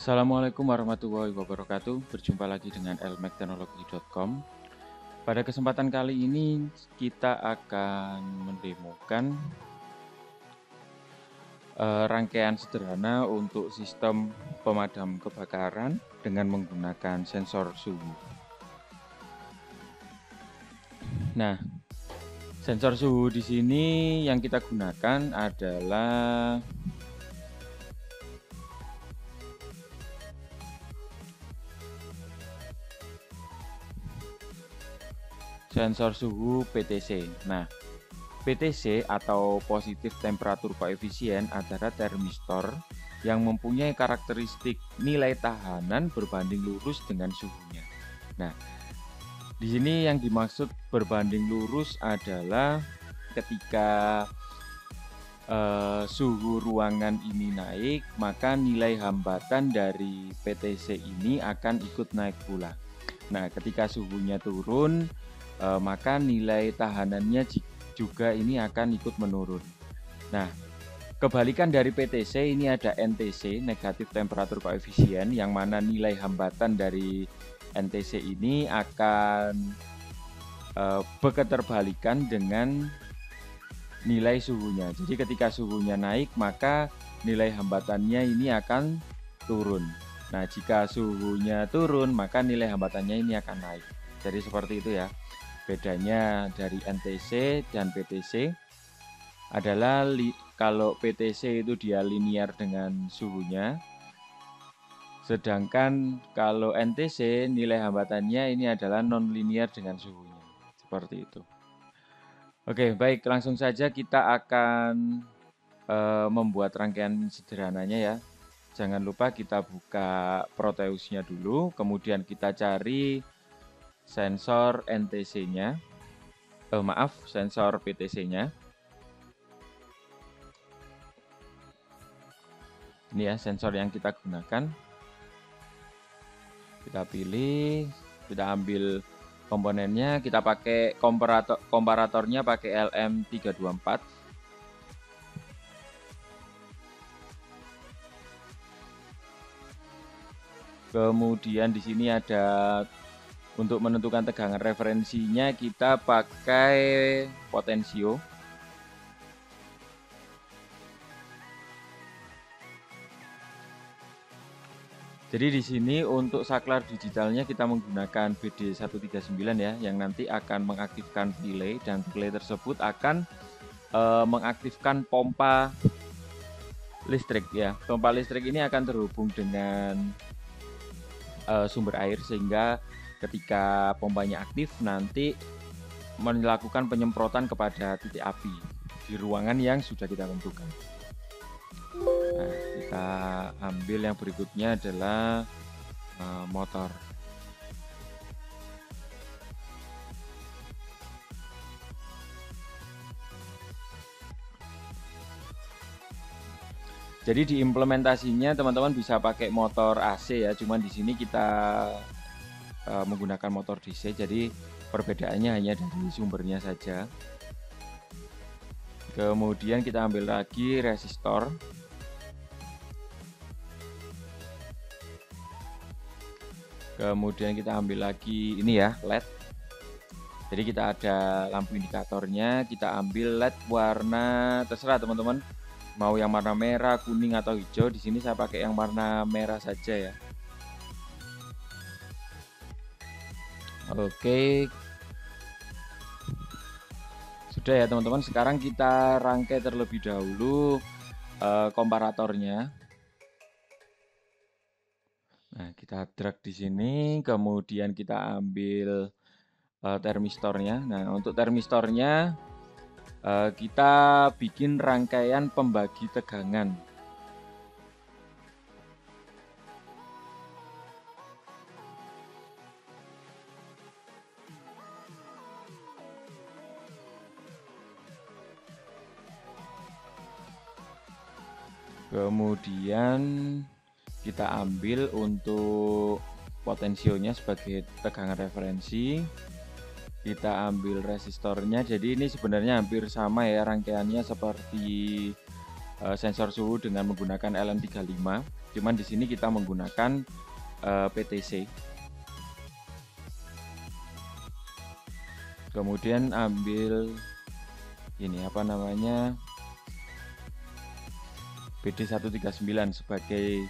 Assalamualaikum warahmatullahi wabarakatuh. Berjumpa lagi dengan elmekteknologi.com. Pada kesempatan kali ini kita akan mendemokan rangkaian sederhana untuk sistem pemadam kebakaran dengan menggunakan sensor suhu. Nah, sensor suhu di sini yang kita gunakan adalah sensor suhu PTC. Nah, PTC atau positif temperatur koefisien adalah termistor yang mempunyai karakteristik nilai tahanan berbanding lurus dengan suhunya. Nah, di sini yang dimaksud berbanding lurus adalah ketika suhu ruangan ini naik, maka nilai hambatan dari PTC ini akan ikut naik pula. Nah, ketika suhunya turun, maka nilai tahanannya juga ini akan ikut menurun. Nah, kebalikan dari PTC ini ada NTC, negatif temperatur koefisien, yang mana nilai hambatan dari NTC ini akan berketerbalikan dengan nilai suhunya. Jadi ketika suhunya naik, maka nilai hambatannya ini akan turun. Nah, jika suhunya turun, maka nilai hambatannya ini akan naik. Jadi seperti itu ya. Bedanya dari NTC dan PTC adalah kalau PTC itu dia linear dengan suhunya, sedangkan kalau NTC nilai hambatannya ini adalah non-linear dengan suhunya. Seperti itu. Oke, baik, langsung saja kita akan membuat rangkaian sederhananya ya. Jangan lupa kita buka Proteusnya dulu, kemudian kita cari sensor NTC-nya, sensor PTC-nya. Ini ya sensor yang kita gunakan. Kita pilih, kita ambil komponennya, kita pakai komparatornya pakai LM324. Kemudian di sini ada untuk menentukan tegangan referensinya kita pakai potensio. Jadi di sini untuk saklar digitalnya kita menggunakan BD139 ya, yang nanti akan mengaktifkan relay, dan relay tersebut akan mengaktifkan pompa listrik ya. Pompa listrik ini akan terhubung dengan sumber air, sehingga ketika pompanya aktif nanti melakukan penyemprotan kepada titik api di ruangan yang sudah kita tentukan. Nah, kita ambil yang berikutnya adalah motor. Jadi di implementasinya teman-teman bisa pakai motor AC ya, cuman di sini kita menggunakan motor DC, jadi perbedaannya hanya dari sumbernya saja. Kemudian kita ambil lagi resistor. Kemudian kita ambil lagi ini ya, LED. Jadi kita ada lampu indikatornya, kita ambil LED warna terserah teman-teman. Mau yang warna merah, kuning atau hijau. Di sini saya pakai yang warna merah saja ya. Oke. Sudah ya teman-teman, sekarang kita rangkai terlebih dahulu komparatornya. Nah, kita drag di sini, kemudian kita ambil termistornya. Nah, untuk termistornya kita bikin rangkaian pembagi tegangan. Kemudian kita ambil untuk potensionya sebagai tegangan referensi. Kita ambil resistornya. Jadi ini sebenarnya hampir sama ya rangkaiannya seperti sensor suhu dengan menggunakan LM35. Cuman di sini kita menggunakan PTC. Kemudian ambil ini apa namanya, BD139 sebagai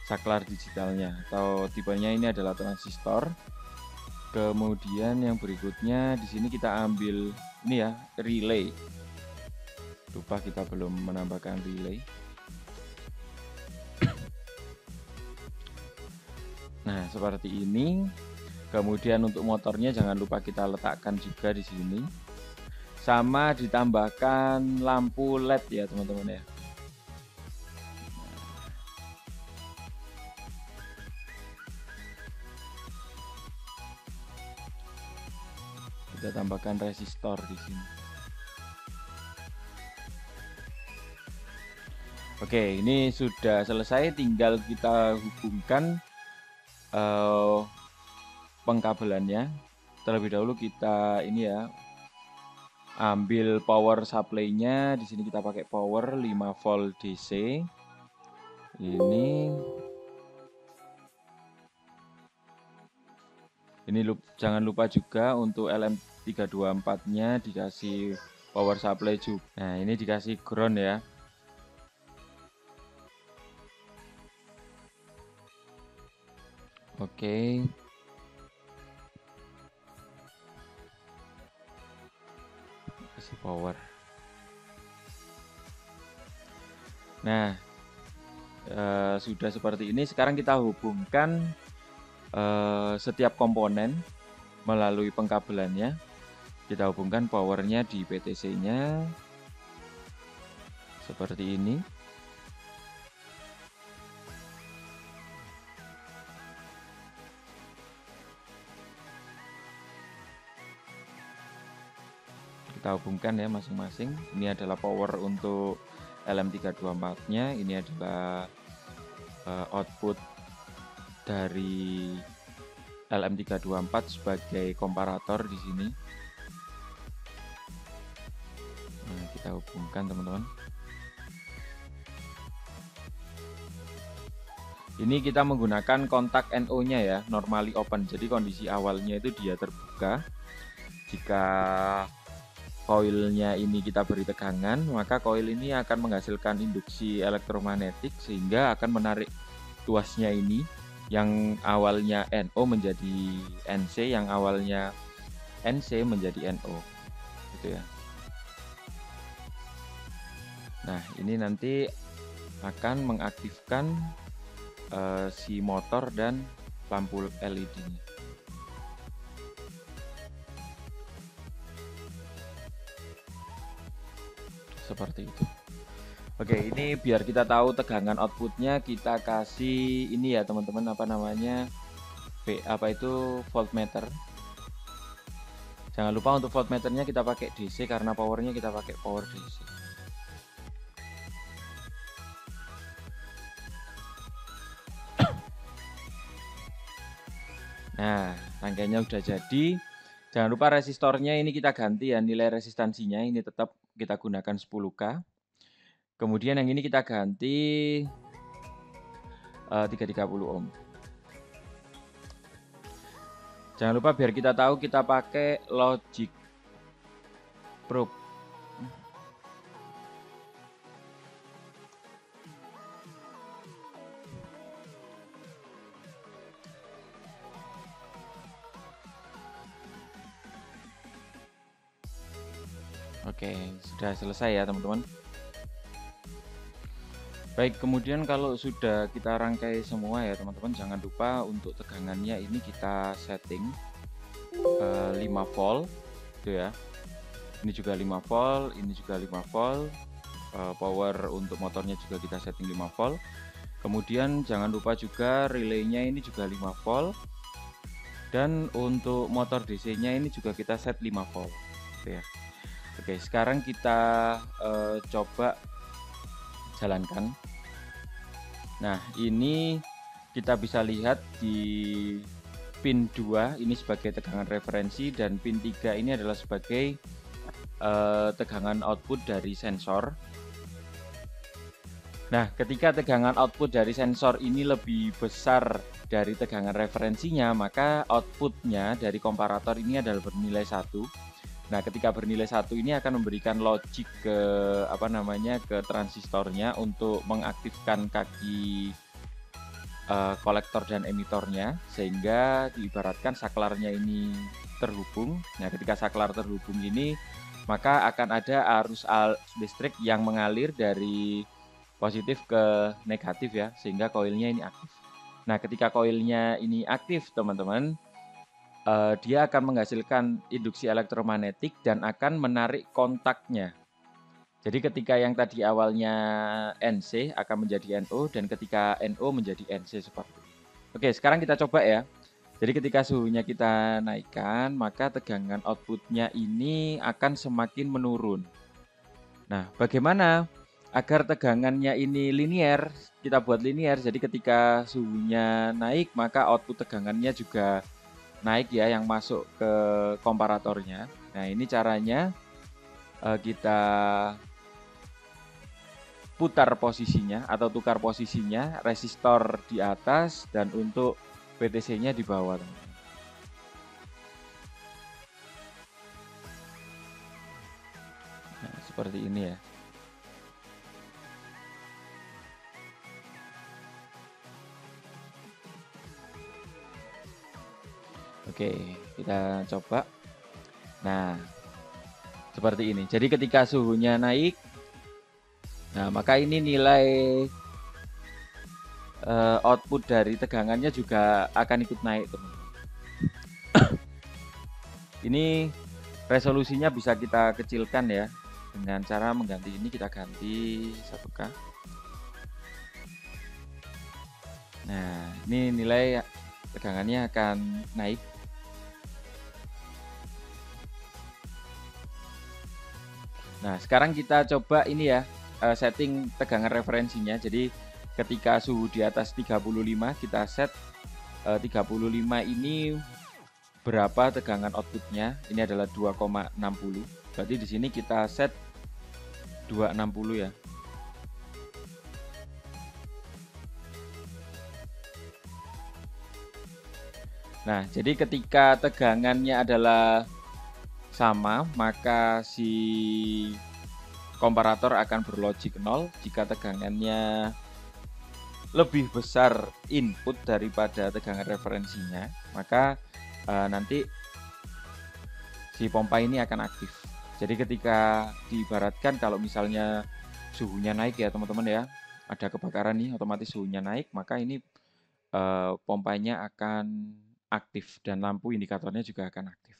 saklar digitalnya, atau tipenya ini adalah transistor. Kemudian yang berikutnya di sini kita ambil ini ya, relay. Lupa kita belum menambahkan relay. Nah, seperti ini. Kemudian untuk motornya jangan lupa kita letakkan juga di sini. Sama ditambahkan lampu LED ya, teman-teman ya. Kita tambahkan resistor di sini. Oke, ini sudah selesai, tinggal kita hubungkan pengkabelannya. Terlebih dahulu kita ini ya, ambil power supply-nya. Di sini kita pakai power 5 volt DC. Ini jangan lupa juga untuk LM324-nya dikasih power supply juga. Nah, ini dikasih ground ya. Oke. Kasih power. Nah, sudah seperti ini. Sekarang kita hubungkan setiap komponen melalui pengkabelannya. Kita hubungkan powernya di PTC-nya seperti ini. Kita hubungkan ya masing-masing. Ini adalah power untuk LM324-nya. Ini adalah output dari LM324 sebagai komparator di sini. Nah, kita hubungkan teman-teman. Ini kita menggunakan kontak NO-nya ya, normally open. Jadi kondisi awalnya itu dia terbuka. Jika koilnya ini kita beri tegangan, maka koil ini akan menghasilkan induksi elektromagnetik sehingga akan menarik tuasnya ini, yang awalnya NO menjadi NC, yang awalnya NC menjadi NO, gitu ya. Nah, ini nanti akan mengaktifkan si motor dan lampu LED-nya. Seperti itu. Oke, ini biar kita tahu tegangan outputnya, kita kasih ini ya teman-teman, apa namanya, voltmeter. Jangan lupa untuk voltmeternya kita pakai DC karena powernya kita pakai power DC. Nah, rangkaiannya udah jadi. Jangan lupa resistornya ini kita ganti ya, nilai resistansinya ini tetap kita gunakan 10K. Kemudian yang ini kita ganti 330 ohm. Jangan lupa biar kita tahu kita pakai logic probe. Oke, sudah selesai ya teman-teman. Baik, kemudian kalau sudah kita rangkai semua ya teman-teman, jangan lupa untuk tegangannya ini kita setting 5 volt gitu ya. Ini juga 5 volt, ini juga 5 volt. Power untuk motornya juga kita setting 5 volt. Kemudian jangan lupa juga relaynya ini juga 5 volt. Dan untuk motor DC-nya ini juga kita set 5 volt gitu ya. Oke, sekarang kita coba jalankan. Nah, ini kita bisa lihat di pin 2 ini sebagai tegangan referensi, dan pin 3 ini adalah sebagai tegangan output dari sensor. Nah, ketika tegangan output dari sensor ini lebih besar dari tegangan referensinya, maka outputnya dari komparator ini adalah bernilai 1. Nah, ketika bernilai 1 ini akan memberikan logic ke ke transistornya untuk mengaktifkan kaki kolektor dan emitornya, sehingga diibaratkan saklarnya ini terhubung. Nah, ketika saklar terhubung ini, maka akan ada arus listrik yang mengalir dari positif ke negatif ya, sehingga koilnya ini aktif. Nah, ketika koilnya ini aktif, teman-teman, dia akan menghasilkan induksi elektromagnetik dan akan menarik kontaknya. Jadi ketika yang tadi awalnya NC akan menjadi NO, dan ketika NO menjadi NC seperti itu. Oke, sekarang kita coba ya. Jadi ketika suhunya kita naikkan, maka tegangan outputnya ini akan semakin menurun. Nah, bagaimana agar tegangannya ini linear? Kita buat linear, jadi ketika suhunya naik, maka output tegangannya juga naik ya, yang masuk ke komparatornya. Nah, ini caranya kita putar posisinya atau tukar posisinya, resistor di atas dan untuk PTC-nya di bawah. Nah, seperti ini ya. Oke, kita coba. Nah, seperti ini. Jadi ketika suhunya naik, nah maka ini nilai output dari tegangannya juga akan ikut naik, teman-teman. Ini resolusinya bisa kita kecilkan ya, dengan cara mengganti ini, kita ganti 1K. Nah, ini nilai tegangannya akan naik. Nah, sekarang kita coba ini ya, setting tegangan referensinya. Jadi ketika suhu di atas 35, kita set 35 ini berapa tegangan outputnya. Ini adalah 2,60. Berarti di sini kita set 260 ya. Nah, jadi ketika tegangannya adalah sama, maka si komparator akan berlogik 0. Jika tegangannya lebih besar input daripada tegangan referensinya, maka nanti si pompa ini akan aktif. Jadi ketika diibaratkan kalau misalnya suhunya naik ya teman-teman ya, ada kebakaran nih, otomatis suhunya naik, maka ini pompanya akan aktif dan lampu indikatornya juga akan aktif.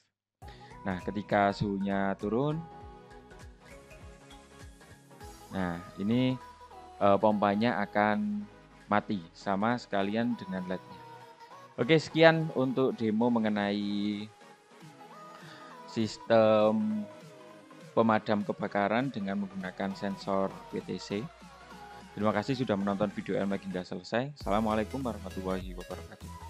Nah, ketika suhunya turun, nah ini pompanya akan mati sama sekalian dengan LED-nya. Oke, sekian untuk demo mengenai sistem pemadam kebakaran dengan menggunakan sensor PTC. Terima kasih sudah menonton video LMAG hingga selesai. Assalamualaikum warahmatullahi wabarakatuh.